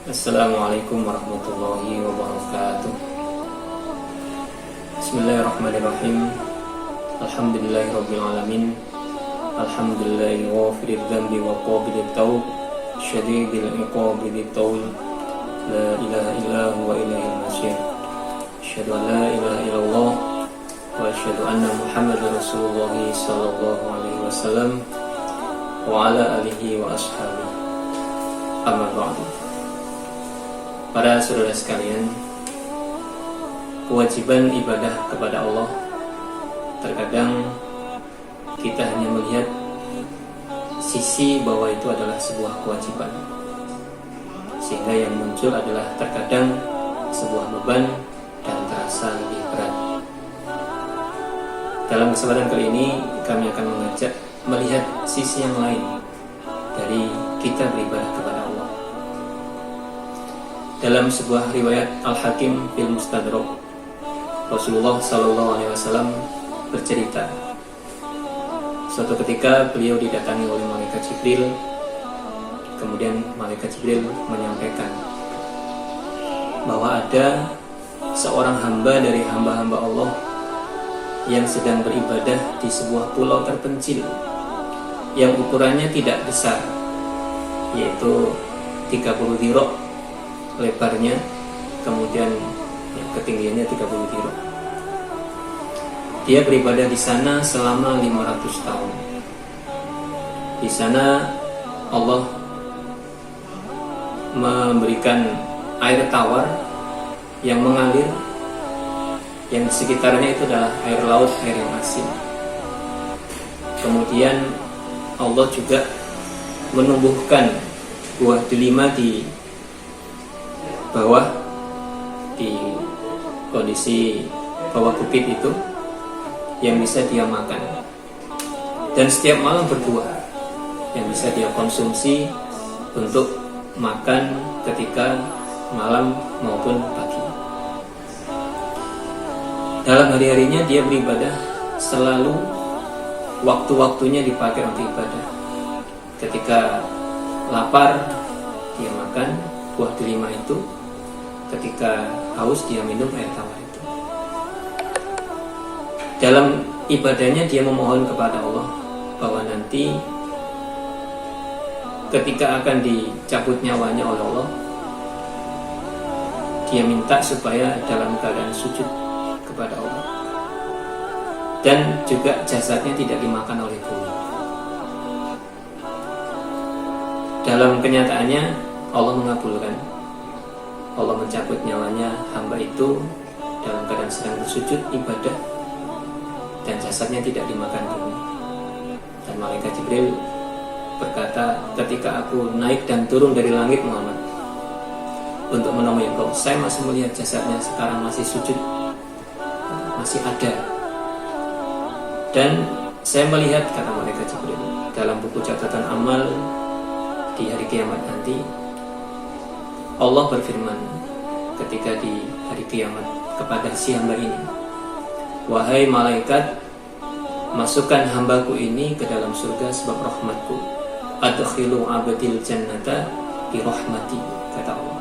Assalamualaikum warahmatullahi wabarakatuh. Bismillahirrahmanirrahim. Alhamdulillahirabbil alamin. Alhamdulillahi ghafiril dzambi wa qabilit taub, syadidil iqabi dzit taul. La ilaha illa huwa ilaihil masyir. Asyhadu an la ilaha illallah wa asyhadu anna Muhammadar Rasulullah sallallahu alaihi wasallam wa ala alihi wa ashabihi. Amma ba'du. Para saudara sekalian, kewajiban ibadah kepada Allah terkadang kita hanya melihat sisi bahwa itu adalah sebuah kewajiban, sehingga yang muncul adalah terkadang sebuah beban dan terasa lebih berat. Dalam kesempatan kali ini kami akan mengajak melihat sisi yang lain dari kita beribadah kepada Allah. Dalam sebuah riwayat Al-Hakim fil Mustadrak, Rasulullah SAW bercerita, suatu ketika beliau didatangi oleh malaikat Jibril. Kemudian malaikat Jibril menyampaikan bahwa ada seorang hamba dari hamba-hamba Allah yang sedang beribadah di sebuah pulau terpencil yang ukurannya tidak besar, yaitu 30 dhira lebarnya, kemudian ketinggiannya 30 dhira. Dia beribadah di sana selama 500 tahun. Di sana Allah memberikan air tawar yang mengalir, yang di sekitarnya itu adalah air laut, air yang asin. Kemudian Allah juga menumbuhkan buah delima di bawah, di kondisi bawah bukit itu, yang bisa dia makan, dan setiap malam berbuah yang bisa dia konsumsi untuk makan ketika malam maupun pagi. Dalam hari-harinya dia beribadah, selalu waktu-waktunya dipakai untuk ibadah. Ketika lapar dia makan buah delima itu, ketika haus dia minum air tawar itu. Dalam ibadahnya dia memohon kepada Allah bahwa nanti ketika akan dicabut nyawanya oleh Allah, dia minta supaya dalam keadaan sujud kepada Allah, dan juga jasadnya tidak dimakan oleh bumi. Dalam kenyataannya Allah mengabulkan. Allah mencabut nyawanya hamba itu dalam keadaan sedang bersujud ibadah, dan jasadnya tidak dimakan bumi. Dan malaikat Jibril berkata, ketika aku naik dan turun dari langit Muhammad untuk menemui engkau, saya masih melihat jasadnya sekarang masih sujud, masih ada. Dan saya melihat, kata malaikat Jibril, dalam buku catatan amal di hari kiamat nanti, Allah berfirman ketika di hari kiamat kepada si hamba ini, wahai malaikat, masukkan hambaku ini ke dalam surga sebab rahmatku. Adkhilu abdil jannata bi rahmati, kata Allah.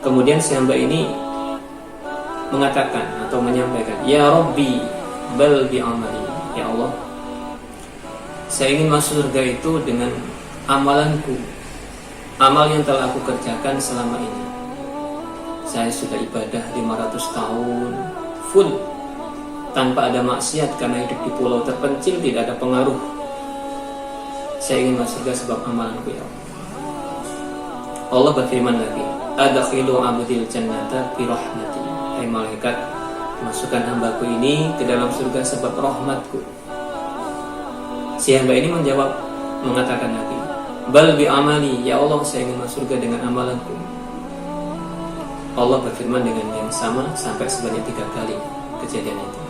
Kemudian si hamba ini mengatakan atau menyampaikan, ya Rabbi bal bi amali, ya Allah, saya ingin masuk surga itu dengan amalanku, amal yang telah aku kerjakan selama ini. Saya sudah ibadah 500 tahun full tanpa ada maksiat, karena hidup di pulau terpencil tidak ada pengaruh. Saya ingin masuk surga sebab amalanku, ya Allah. Allah berfirman lagi, adkhilu abdil jannata bi rahmati, hai malaikat, masukkan hambaku ini ke dalam surga sebab rahmatku. Si hamba ini menjawab, mengatakan lagi, bal bi amali, ya Allah, saya ingin masuk surga dengan amalanku. Allah berfirman dengan yang sama sampai sebanyak 3 kali kejadian itu.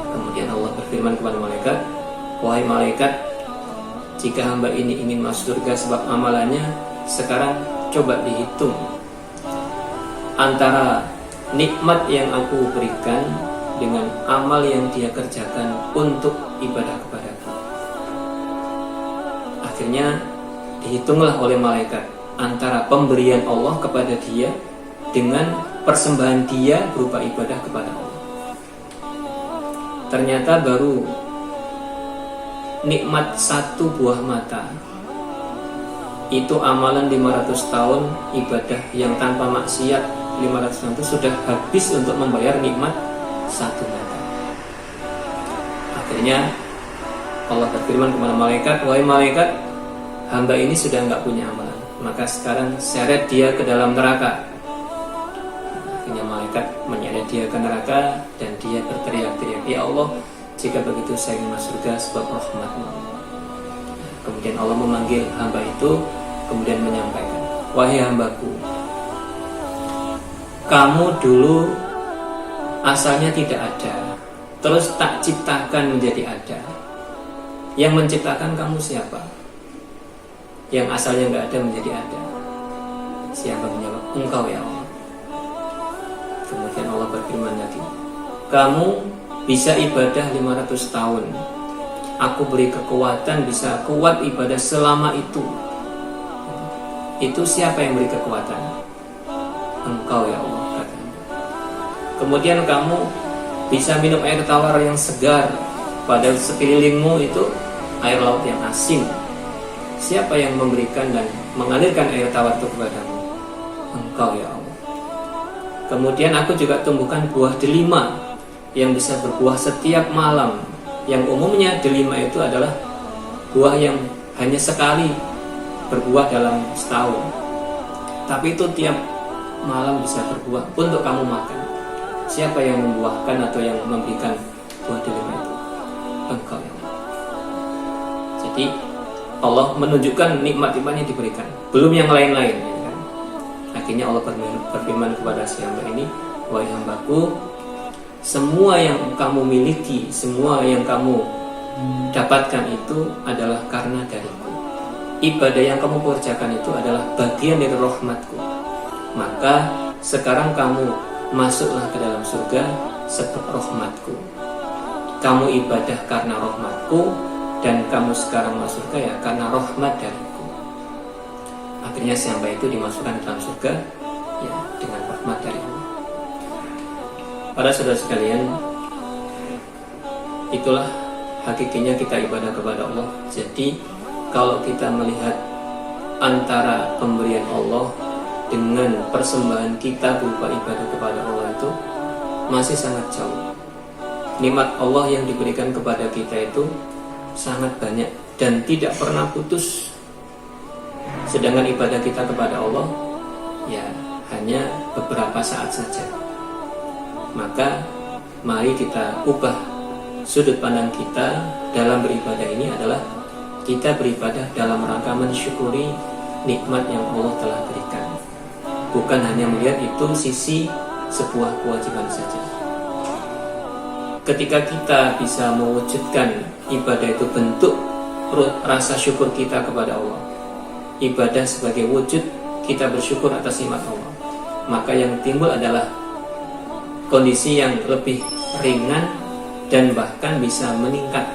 Kemudian Allah berfirman kepada malaikat, wahai malaikat, jika hamba ini ingin masuk surga sebab amalannya, sekarang coba dihitung antara nikmat yang aku berikan dengan amal yang dia kerjakan untuk ibadah kepadaku. Akhirnya dihitunglah oleh malaikat antara pemberian Allah kepada dia dengan persembahan dia berupa ibadah kepada Allah. Ternyata baru nikmat satu buah mata itu amalan 500 tahun ibadah yang tanpa maksiat 500 tahun itu sudah habis untuk membayar nikmat satu mata. Akhirnya Allah berfirman kepada malaikat, wahai malaikat, hamba ini sudah nggak punya amalan, maka sekarang seret dia ke dalam neraka. Akhirnya malaikat menyeret dia ke neraka dan dia berteriak-teriak, ya Allah, jika begitu saya ingin masuk surga sebab rahmat-Mu. Kemudian Allah memanggil hamba itu, kemudian menyampaikan, wahai hambaku, kamu dulu asalnya tidak ada, terus tak ciptakan menjadi ada. Yang menciptakan kamu siapa? Yang asalnya nggak ada menjadi ada. Siapa menjawab? Engkau ya Allah. Kemudian Allah berfirman lagi, kamu bisa ibadah 500 tahun, aku beri kekuatan bisa kuat ibadah selama itu. Itu siapa yang beri kekuatan? Engkau ya Allah, katanya. Kemudian kamu bisa minum air tawar yang segar, padahal sekelilingmu itu air laut yang asin. Siapa yang memberikan dan mengalirkan air tawar itu kepadamu? Engkau ya Allah. Kemudian aku juga tumbuhkan buah delima yang bisa berbuah setiap malam. Yang umumnya delima itu adalah buah yang hanya sekali berbuah dalam setahun, tapi itu tiap malam bisa berbuah untuk kamu makan. Siapa yang membuahkan atau yang memberikan buah delima itu? Engkau ya Allah. Jadi Allah menunjukkan nikmat-nikmat yang diberikan, belum yang lain-lain, ya kan? Akhirnya Allah berfirman kepada si hamba ini, wahai hambaku, semua yang kamu miliki, semua yang kamu dapatkan itu adalah karena dariku. Ibadah yang kamu kerjakan itu adalah bagian dari rahmatku. Maka sekarang kamu masuklah ke dalam surga sebab rahmatku. Kamu ibadah karena rahmatku, dan kamu sekarang masuk surga ya karena rahmat dariku. Akhirnya si hamba itu dimasukkan ke dalam surga ya dengan rahmat dari Allah. Para saudara sekalian, itulah hakikinya kita ibadah kepada Allah. Jadi kalau kita melihat antara pemberian Allah dengan persembahan kita berupa ibadah kepada Allah itu masih sangat jauh. Nikmat Allah yang diberikan kepada kita itu sangat banyak dan tidak pernah putus. Sedangkan ibadah kita kepada Allah ya hanya beberapa saat saja. Maka mari kita ubah sudut pandang kita dalam beribadah ini adalah kita beribadah dalam rangka mensyukuri nikmat yang Allah telah berikan, bukan hanya melihat itu sisi sebuah kewajiban saja. Ketika kita bisa mewujudkan ibadah itu bentuk rasa syukur kita kepada Allah, ibadah sebagai wujud kita bersyukur atas nikmat Allah, maka yang timbul adalah kondisi yang lebih ringan dan bahkan bisa meningkat,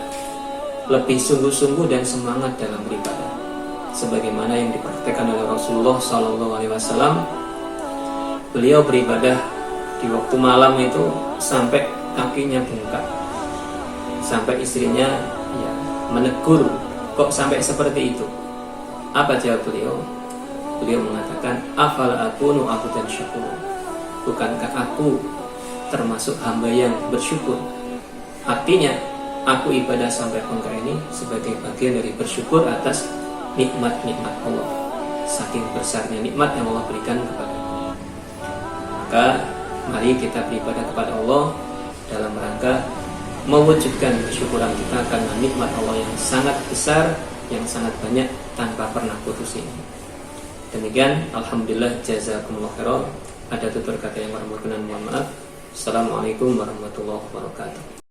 lebih sungguh-sungguh dan semangat dalam beribadah. Sebagaimana yang dipraktikkan oleh Rasulullah SAW, beliau beribadah di waktu malam itu sampai kakinya bengkak, sampai istrinya ya menegur, kok sampai seperti itu? Apa jawab beliau? Beliau mengatakan, afala akunu abdan syakur, bukankah aku termasuk hamba yang bersyukur? Artinya aku ibadah sampai bengkak ini sebagai bagian dari bersyukur atas nikmat-nikmat Allah. Saking besarnya nikmat yang Allah berikan kepada kita. Maka mari kita beribadah kepada Allah dalam rangka mewujudkan kesyukuran kita karena nikmat Allah yang sangat besar, yang sangat banyak tanpa pernah putus ini. Demikian, alhamdulillah, jazakumullah khairan. Ada tutur kata yang berkenan, mohon maaf. Assalamualaikum warahmatullahi wabarakatuh.